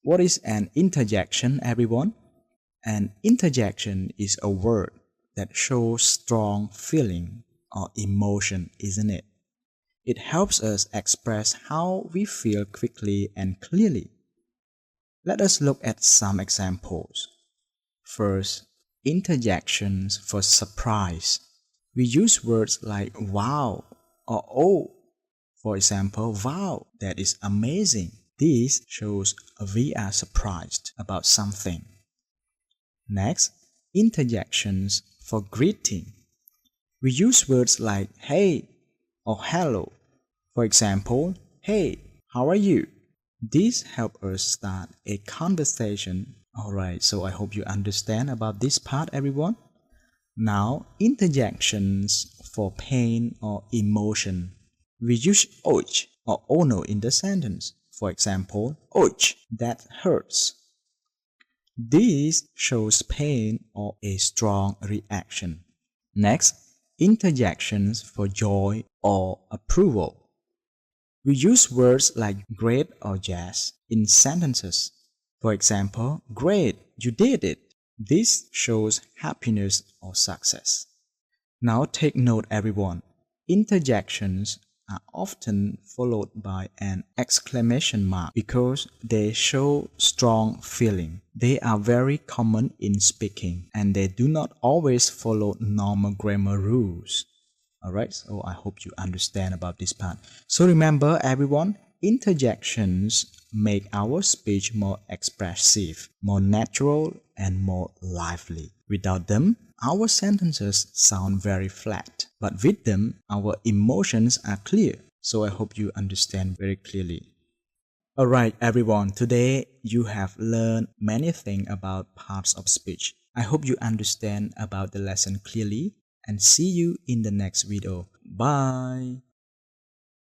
What is an interjection, everyone? An interjection is a word that shows strong feeling or emotion, isn't it? It helps us express how we feel quickly and clearly. Let us look at some examples. First, interjections for surprise. We use words like wow or oh. For example, wow, that is amazing. This shows we are surprised about something. Next, interjections for greeting. We use words like hey or hello. For example, hey, how are you? These help us start a conversation. Alright, so I hope you understand about this part, everyone. Now, interjections for pain or emotion. We use ouch or oh no in the sentence. For example, ouch, that hurts. This shows pain or a strong reaction. Next, interjections for joy or approval. We use words like great or yes in sentences. For example, great, you did it. This shows happiness or success. Now take note, everyone. Interjections are often followed by an exclamation mark because they show strong feeling. They are very common in speaking and they do not always follow normal grammar rules. Alright, so I hope you understand about this part. So remember, everyone, interjections make our speech more expressive, more natural, and more lively. Without them, our sentences sound very flat, but with them, our emotions are clear. So I hope you understand very clearly. Alright, everyone, today you have learned many things about parts of speech. I hope you understand about the lesson clearly and see you in the next video. Bye!